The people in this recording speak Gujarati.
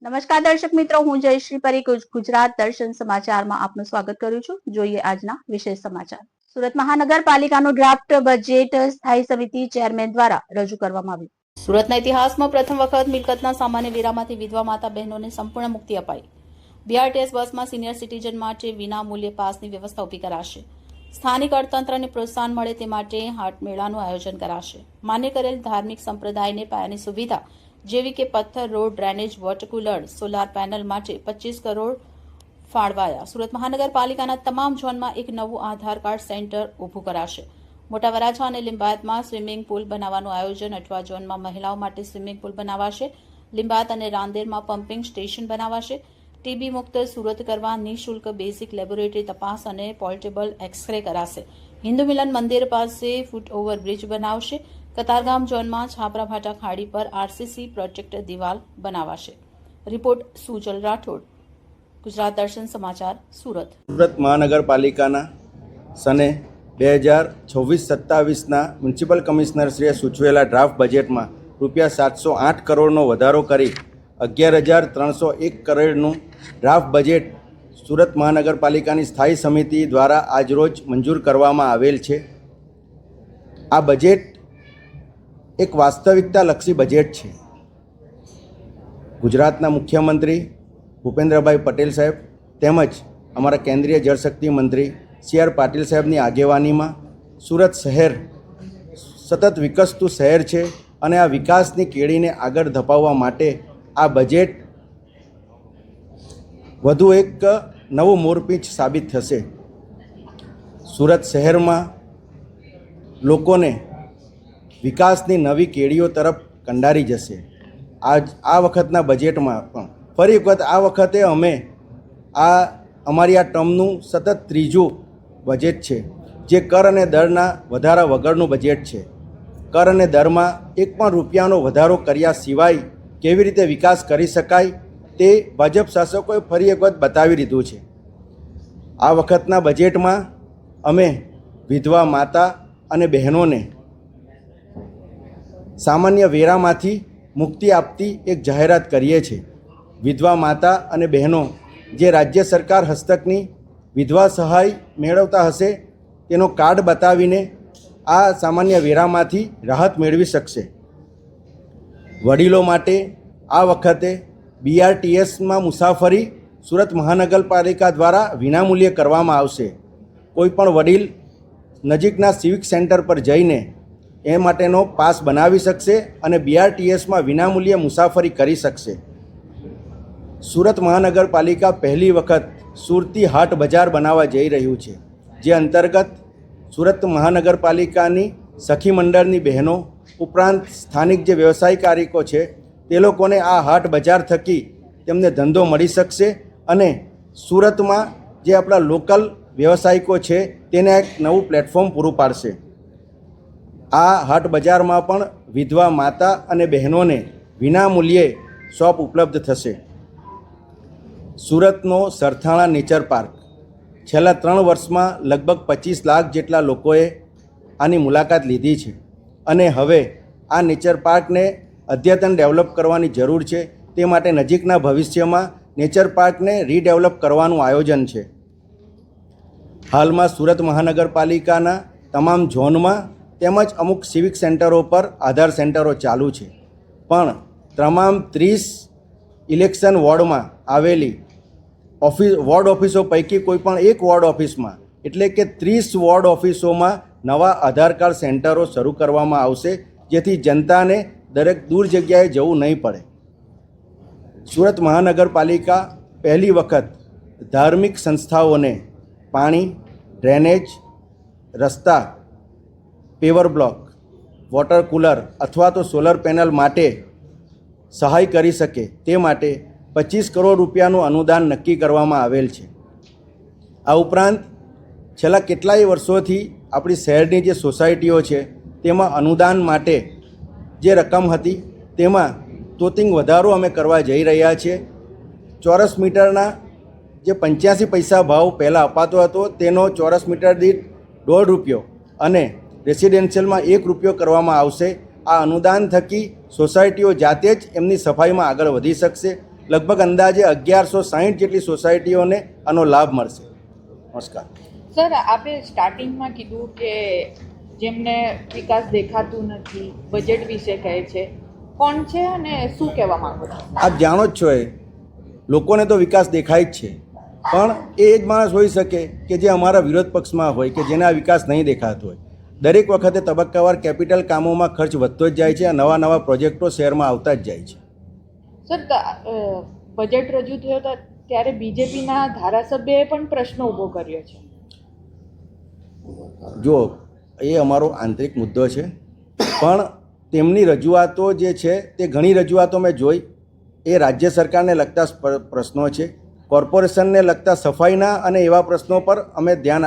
નમસ્કાર દર્શક મિત્રો, હું જયશ્રી પરીખ ગુજરાત દર્શન સમાચારમાં આપનું સ્વાગત કરું છું. જોઈએ આજના વિશેષ સમાચાર. સુરત મહાનગરપાલિકાનું ડ્રાફ્ટ બજેટ સ્થાયી સમિતિ ચેરમેન દ્વારા રજૂ કરવામાં આવ્યું. સુરતના ઇતિહાસમાં પ્રથમ વખત મિલકતના સામાન્ય વેરામાંથી વિધવા માતા બહેનોને સંપૂર્ણ મુક્તિ અપાઈ. બીઆરટીએસ બસમાં સિનિયર સિટીઝન માટે વિના મૂલ્યે પાસની વ્યવસ્થા ઊભી કરાશે. સ્થાનિક અર્થતંત્રને પ્રોત્સાહન મળે તે માટે હાટ મેળાનું આયોજન કરાશે. માન્ય કરેલ ધાર્મિક સંપ્રદાયને પાયાની સુવિધા જેવી કે પથ્થર road, drainage, water cooler, solar panel માટે 25 કરોડ ફાળવાયા. સુરત મહાનગરપાલિકાના તમામ ઝોનમાં એક નવું આધાર કાર્ડ સેન્ટર ઊભું કરાશે. મોટા વરાછા અને લિંબાયતમાં સ્વિમિંગ પૂલ બનાવવાનું આયોજન. અઠવા ઝોનમાં મહિલાઓ માટે સ્વિમિંગ પૂલ બનાવાશે. લિંબાયત અને રાંદેરમાં પમ્પિંગ સ્ટેશન બનાવાશે. ટીબી મુક્ત સુરત કરવા નિઃશુલ્ક બેઝિક લેબોરેટરી તપાસ અને પોર્ટેબલ એક્સરે કરાશે. હિન્દુ મિલન મંદિર પાસે ફૂટ ઓવર બ્રિજ બનાવશે. કતારગામ ઝોનમાં છાપરા ભાટા ખાડી પર આરસીસી પ્રોજેક્ટ દિવાલ બનાવાશે. રિપોર્ટ સુજલ રાઠોડ, ગુજરાત દર્શન સમાચાર, સુરત. સુરત મહાનગરપાલિકાના સને 2026-27ના મ્યુનિસિપલ કમિશનરશ્રીએ સૂચવેલા ડ્રાફ્ટ બજેટમાં ₹708 કરોડનો વધારો કરી 11,301 કરોડનું ડ્રાફ્ટ બજેટ સુરત મહાનગરપાલિકાની સ્થાયી સમિતિ દ્વારા આજરોજ મંજૂર કરવામાં આવેલ છે. આ બજેટ એક વાસ્તવિકતાલક્ષી બજેટ છે. ગુજરાતના મુખ્યમંત્રી ભૂપેન્દ્રભાઈ પટેલ સાહેબ તેમજ અમારા કેન્દ્રીય જળશક્તિ મંત્રી CR પાટીલ સાહેબની આગેવાનીમાં સુરત શહેર સતત વિકસતું શહેર છે અને આ વિકાસની કેળીને આગળ ધપાવવા માટે આ બજેટ વધુ એક નવું મોરપીંછ સાબિત થશે. સુરત શહેરમાં લોકોને વિકાસની નવી કેળીઓ તરફ કંડારી જશે. આ વખતના બજેટમાં પણ ફરી વખત આ વખતે અમે અમારી આ ટર્મનું સતત ત્રીજું બજેટ છે, જે કર અને દરના વધારા વગરનું બજેટ છે. કર અને દરમાં એક પણ રૂપિયાનો વધારો કર્યા સિવાય કેવી રીતે વિકાસ કરી શકાય તે ભાજપ શાસકોએ ફરી એક વખત બતાવી દીધું છે. આ વખતના બજેટમાં અમે વિધવા માતા અને બહેનોને સામાન્ય વેરામાંથી મુક્તિ આપતી એક જાહેરાત કરીએ છીએ. વિધવા માતા અને બહેનો જે રાજ્ય સરકાર હસ્તકની વિધવા સહાય મેળવતા હશે તેનો કાર્ડ બતાવીને આ સામાન્ય વેરામાંથી રાહત મેળવી શકશે. વડીલો માટે આ વખતે બીઆરટીએસમાં મુસાફરી સુરત મહાનગરપાલિકા દ્વારા વિનામૂલ્યે કરવામાં આવશે. કોઈપણ વડીલ નજીકના સિવિક સેન્ટર પર જઈને એ માટેનો પાસ બનાવી શકશે અને બીઆરટીએસમાં વિનામૂલ્યે મુસાફરી કરી શકશે. સુરત મહાનગરપાલિકા પહેલી વખત સુરતી હાટ બજાર બનાવવા જઈ રહ્યું છે, જે અંતર્ગત સુરત મહાનગરપાલિકાની સખી મંડળની બહેનો ઉપરાંત સ્થાનિક જે વ્યવસાયકારીકો છે તે લોકોને આ હાટ બજાર થકી તેમને ધંધો મળી શકશે અને સુરતમાં જે આપણા લોકલ વ્યવસાયિકો છે તેને એક નવું પ્લેટફોર્મ પૂરું પાડશે. આ હાટ બજારમાં પણ વિધવા માતા અને બહેનોને વિનામૂલ્યે શોપ ઉપલબ્ધ થશે. સુરતનો સરથાણા નેચર પાર્ક છેલ્લા 3 વર્ષમાં લગભગ 25 લાખ જેટલા લોકોએ આની મુલાકાત લીધી છે અને હવે આ નેચર પાર્કને અદ્યતન ડેવલપ કરવાની જરૂર છે. તે માટે નજીકના ભવિષ્યમાં નેચર પાર્કને રીડેવલપ કરવાનું આયોજન છે. હાલમાં સુરત મહાનગરપાલિકાના તમામ ઝોનમાં તેમજ અમુક સિવિક સેન્ટરો પર આધાર સેન્ટરો ચાલુ છે, પણ તમામ 30 ઇલેક્શન વોર્ડમાં આવેલી વોર્ડ ઓફિસો પૈકી કોઈપણ એક વોર્ડ ઓફિસમાં એટલે કે 30 વોર્ડ ઓફિસોમાં નવા આધાર કાર્ડ સેન્ટરો શરૂ કરવામાં આવશે, જેથી જનતાને દરેક દૂર જગ્યાએ જવું નહીં પડે. સુરત મહાનગરપાલિકા પહેલી વખત ધાર્મિક સંસ્થાઓને પાણી, ડ્રેનેજ, રસ્તા, પેવર બ્લોક, વોટર કુલર અથવા તો સોલર પેનલ માટે સહાય કરી શકે તે માટે 25 કરોડ રૂપિયાનું અનુદાન નક્કી કરવામાં આવેલ છે. આ ઉપરાંત છેલ્લા કેટલાય વર્ષોથી આપણી શહેરની જે સોસાયટીઓ છે તેમાં અનુદાન માટે જે રકમ હતી તેમાં તોતિંગ વધારો અમે કરવા જઈ રહ્યા છીએ. ચોરસ મીટરના જે 85 પૈસા ભાવ પહેલાં અપાતો હતો તેનો ચોરસ મીટર દીઠ ₹1.5 અને રેસિડેન્શિયલમાં ₹1 કરવામાં આવશે. આ અનુદાન થકી સોસાયટીઓ જાતે જ એમની સફાઈમાં આગળ વધી શકશે. લગભગ અંદાજે 1160 જેટલી સોસાયટીઓને આનો લાભ મળશે. નમસ્કાર. સર, આપે સ્ટાર્ટિંગમાં કીધું કે જેમને વિકાસ દેખાતું નથી, બજેટ વિશે કહે છે, કોણ છે અને શું કહેવા માંગો છો? આપ જાણો જ છો લોકોને તો વિકાસ દેખાય જ છે, પણ એ જ માણસ હોઈ શકે કે જે અમારા વિરોધ પક્ષમાં હોય કે જેને આ વિકાસ નહીં દેખાતો હોય. દરેક વખતે તબક્કાવાર કેપિટલ કામોમાં ખર્ચ વધતો જ જાય છે, નવા નવા પ્રોજેક્ટો શહેરમાં આવતા જ જાય છે. સર, બજેટ રજૂ થયો હતો ત્યારે બીજેપીના ધારાસભ્યએ પણ પ્રશ્ન ઊભો કર્યો છે. જો એ અમારો આંતરિક મુદ્દો છે, પણ તેમની રજૂઆતો જે છે તે ઘણી રજૂઆતો મેં જોઈ. એ રાજ્ય સરકારને લગતા પ્રશ્નો છે, કોર્પોરેશનને લગતા સફાઈના અને એવા પ્રશ્નો પર અમે ધ્યાન